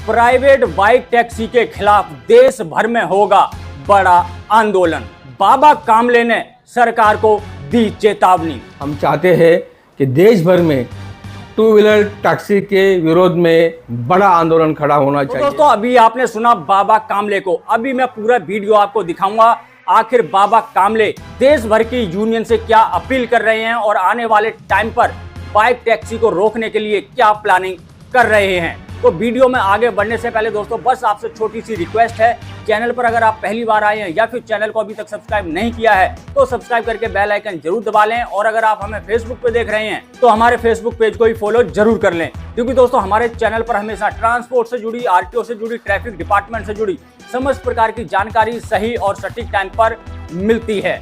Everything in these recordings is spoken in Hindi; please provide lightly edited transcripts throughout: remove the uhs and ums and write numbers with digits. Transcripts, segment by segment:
प्राइवेट बाइक टैक्सी के खिलाफ देश भर में होगा बड़ा आंदोलन। बाबा कामले ने सरकार को दी चेतावनी। हम चाहते हैं कि देश भर में टू व्हीलर टैक्सी के विरोध में बड़ा आंदोलन खड़ा होना चाहिए। दोस्तों अभी आपने सुना बाबा कामले को। अभी मैं पूरा वीडियो आपको दिखाऊंगा आखिर बाबा कामले देश भर की यूनियन से क्या अपील कर रहे हैं और आने वाले टाइम पर बाइक टैक्सी को रोकने के लिए क्या प्लानिंग कर रहे हैं। तो वीडियो में आगे बढ़ने से पहले दोस्तों बस आपसे छोटी सी रिक्वेस्ट है, चैनल पर अगर आप पहली बार आए हैं या फिर चैनल को अभी तक सब्सक्राइब नहीं किया है तो सब्सक्राइब करके बेल आइकन जरूर दबा लें। और अगर आप हमें फेसबुक पे देख रहे हैं तो हमारे फेसबुक पेज को भी फॉलो जरूर कर लें, क्योंकि दोस्तों हमारे चैनल पर हमेशा ट्रांसपोर्ट से जुड़ी, आरटीओ से जुड़ी, ट्रैफिक डिपार्टमेंट से जुड़ी समस्त प्रकार की जानकारी सही और सटीक टाइम पर मिलती है।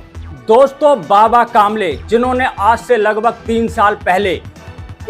दोस्तों बाबा कामले जिन्होंने आज से लगभग 3 साल पहले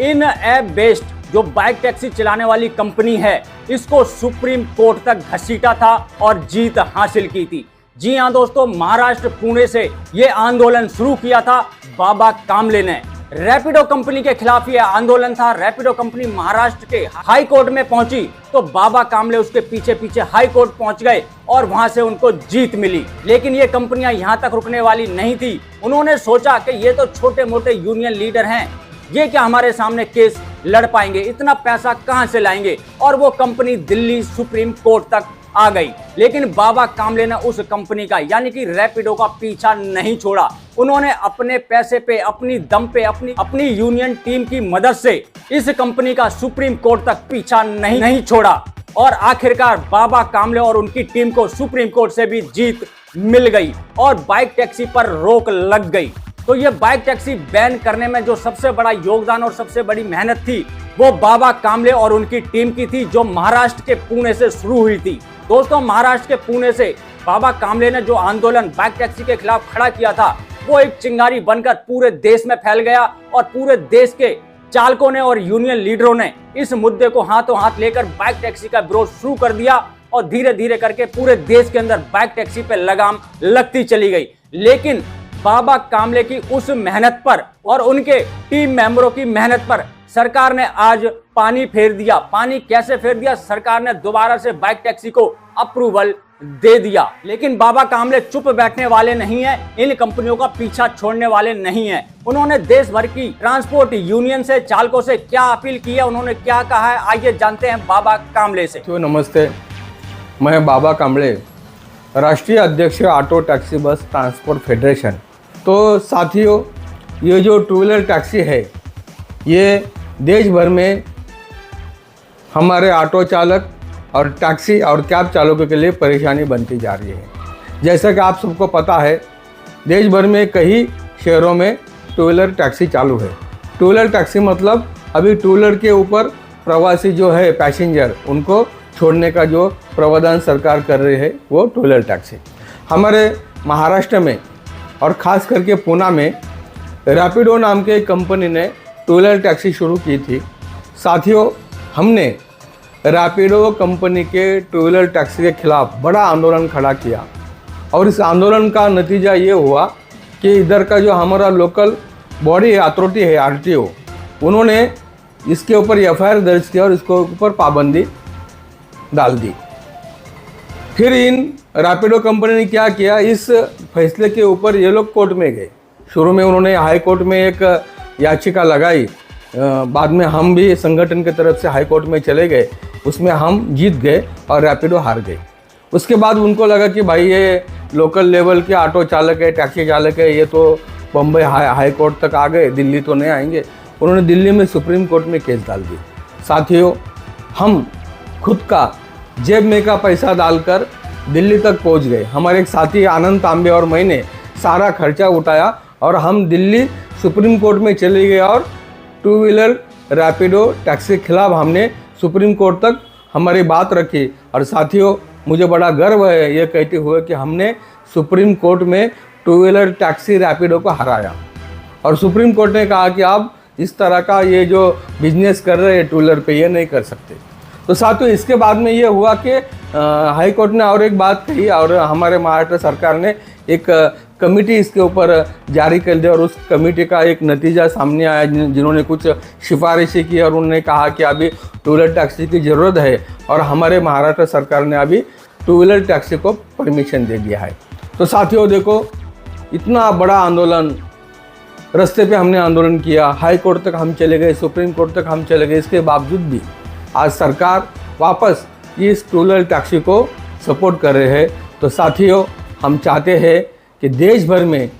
इन ऐप बेस्ड जो बाइक टैक्सी चलाने वाली कंपनी है इसको सुप्रीम कोर्ट तक घसीटा था और जीत हासिल की थी। जी हां दोस्तों, महाराष्ट्र पुणे से ये आंदोलन शुरू किया था बाबा कामले ने। रैपिडो कंपनी के खिलाफ ये आंदोलन था। रैपिडो कंपनी महाराष्ट्र के हाई कोर्ट में पहुंची तो बाबा कामले उसके पीछे पीछे हाई कोर्ट पहुंच गए और वहां से उनको जीत मिली। लेकिन ये कंपनियां यहां तक रुकने वाली नहीं थी। उन्होंने सोचा कि ये तो छोटे मोटे यूनियन लीडर हैं, ये क्या हमारे सामने केस लड़ पाएंगे, इतना पैसा कहां से लाएंगे। और वो कंपनी दिल्ली सुप्रीम कोर्ट तक आ गई। लेकिन बाबा कामले ने उस कंपनी का यानी कि रैपिडो का पीछा नहीं छोड़ा। उन्होंने अपने पैसे पे, अपनी दम पे, अपनी यूनियन टीम की मदद से इस कंपनी का सुप्रीम कोर्ट तक पीछा नहीं छोड़ा। और आखिरकार बाबा कामले और उनकी टीम को सुप्रीम कोर्ट से भी जीत मिल गई और बाइक टैक्सी पर रोक लग गई। तो ये बाइक टैक्सी बैन करने में जो सबसे बड़ा योगदान और सबसे बड़ी मेहनत थी वो बाबा कामले और उनकी टीम की थी, जो महाराष्ट्र के पुणे से शुरू हुई थी। दोस्तों महाराष्ट्र के पुणे से बाबा कामले ने जो आंदोलन बाइक टैक्सी के खिलाफ खड़ा किया था वो एक चिंगारी बनकर पूरे देश में फैल गया और पूरे देश के चालकों ने और यूनियन लीडरों ने इस मुद्दे को हाथों हाथ लेकर बाइक टैक्सी का विरोध शुरू कर दिया और धीरे धीरे करके पूरे देश के अंदर बाइक टैक्सी पे लगाम लगती चली गई। लेकिन बाबा कामले की उस मेहनत पर और उनके टीम मेंबरों की मेहनत पर सरकार ने आज पानी फेर दिया। पानी कैसे फेर दिया? सरकार ने दोबारा से बाइक टैक्सी को अप्रूवल दे दिया। लेकिन बाबा कामले चुप बैठने वाले नहीं है, इन कंपनियों का पीछा छोड़ने वाले नहीं है। उन्होंने देश भर की ट्रांसपोर्ट यूनियन से, चालकों से क्या अपील की है, उन्होंने क्या कहा है, आइए जानते हैं बाबा कामले से। तो नमस्ते, मैं बाबा कामले, राष्ट्रीय अध्यक्ष auto taxi bus transport federation. तो साथियों, ये जो टू व्हीलर टैक्सी है ये देश भर में हमारे ऑटो चालक और टैक्सी और कैब चालकों के लिए परेशानी बनती जा रही है। जैसा कि आप सबको पता है, देश भर में कई शहरों में टू व्हीलर टैक्सी चालू है। टू व्हीलर टैक्सी मतलब अभी टू व्हीलर के ऊपर प्रवासी जो है पैसेंजर उनको छोड़ने का जो प्रावधान सरकार कर रही है वो टू व्हीलर टैक्सी। हमारे महाराष्ट्र में और ख़ास करके पुणे में रैपिडो नाम के कंपनी ने टू व्हीलर टैक्सी शुरू की थी। साथियों, हमने रैपिडो कंपनी के टू व्हीलर टैक्सी के खिलाफ बड़ा आंदोलन खड़ा किया और इस आंदोलन का नतीजा ये हुआ कि इधर का जो हमारा लोकल बॉडी अथॉरिटी है आरटीओ, उन्होंने इसके ऊपर एफआईआर दर्ज किया और इसके ऊपर पाबंदी डाल दी। फिर इन रैपिडो कंपनी ने क्या किया, इस फैसले के ऊपर ये लोग कोर्ट में गए। शुरू में उन्होंने हाई कोर्ट में एक याचिका लगाई, बाद में हम भी संगठन की तरफ से हाई कोर्ट में चले गए, उसमें हम जीत गए और रैपिडो हार गए। उसके बाद उनको लगा कि भाई ये लोकल लेवल के ऑटो चालक है, टैक्सी चालक है, ये तो बम्बई हाई कोर्ट तक आ गए, दिल्ली तो नहीं आएंगे। उन्होंने दिल्ली में सुप्रीम कोर्ट में केस डाल दी। साथियों, हम खुद का जेब में का पैसा डालकर दिल्ली तक पहुंच गए। हमारे एक साथी आनंद तांबे और मैंने सारा खर्चा उठाया और हम दिल्ली सुप्रीम कोर्ट में चले गए और टू व्हीलर रैपिडो टैक्सी के खिलाफ हमने सुप्रीम कोर्ट तक हमारी बात रखी। और साथियों, मुझे बड़ा गर्व है ये कहते हुए कि हमने सुप्रीम कोर्ट में टू व्हीलर टैक्सी रैपिडो को हराया और सुप्रीम कोर्ट ने कहा कि आप इस तरह का ये जो बिजनेस कर रहे हैं टू व्हीलर पे, ये नहीं कर सकते। तो साथियों, इसके बाद में ये हुआ कि हाई कोर्ट ने और एक बात कही और हमारे महाराष्ट्र सरकार ने एक कमेटी इसके ऊपर जारी कर दी और उस कमेटी का एक नतीजा सामने आया जिन्होंने कुछ सिफारिशें की और उन्होंने कहा कि अभी टू व्हीलर टैक्सी की ज़रूरत है और हमारे महाराष्ट्र सरकार ने अभी टू व्हीलर टैक्सी को परमिशन दे दिया है। तो साथियों देखो, इतना बड़ा आंदोलन, रास्ते पे हमने आंदोलन किया, हाई कोर्ट तक हम चले गए, सुप्रीम कोर्ट तक हम चले गए, इसके बावजूद भी आज सरकार वापस इस टू व्हीलर टैक्सी को सपोर्ट कर रहे हैं। तो साथियों, हम चाहते हैं कि देश भर में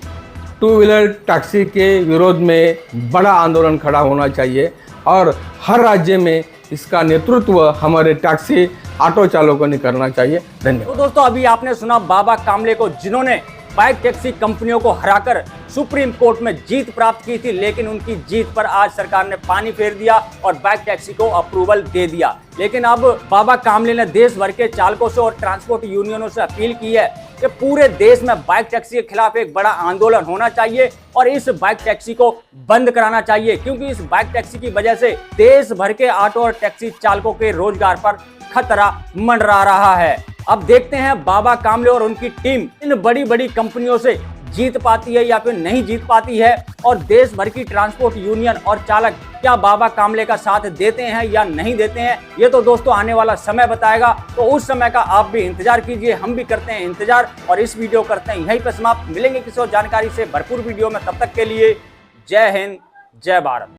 टू व्हीलर टैक्सी के विरोध में बड़ा आंदोलन खड़ा होना चाहिए और हर राज्य में इसका नेतृत्व हमारे टैक्सी ऑटो चालकों ने करना चाहिए। धन्यवाद। तो दोस्तों, अभी आपने सुना बाबा कामले को, जिन्होंने बाइक टैक्सी कंपनियों को हराकर सुप्रीम कोर्ट में जीत प्राप्त की थी, लेकिन उनकी जीत पर आज सरकार ने पानी फेर दिया और बाइक टैक्सी को अप्रूवल दे दिया। लेकिन अब बाबा कामले ने देश भर के चालकों से और ट्रांसपोर्ट यूनियनों से अपील की है कि पूरे देश में बाइक टैक्सी के खिलाफ एक बड़ा आंदोलन होना चाहिए और इस बाइक टैक्सी को बंद कराना चाहिए, क्योंकि इस बाइक टैक्सी की वजह से देश भर के ऑटो और टैक्सी चालकों के रोजगार पर खतरा मंडरा रहा है। अब देखते हैं बाबा कामले और उनकी टीम इन बड़ी बड़ी कंपनियों से जीत पाती है या फिर नहीं जीत पाती है, और देश भर की ट्रांसपोर्ट यूनियन और चालक क्या बाबा कामले का साथ देते हैं या नहीं देते हैं, ये तो दोस्तों आने वाला समय बताएगा। तो उस समय का आप भी इंतजार कीजिए, हम भी करते हैं इंतजार, और इस वीडियो करते हैं यहीं पर समाप्त। मिलेंगे किसी और जानकारी से भरपूर वीडियो में, तब तक के लिए जय हिंद, जय भारत।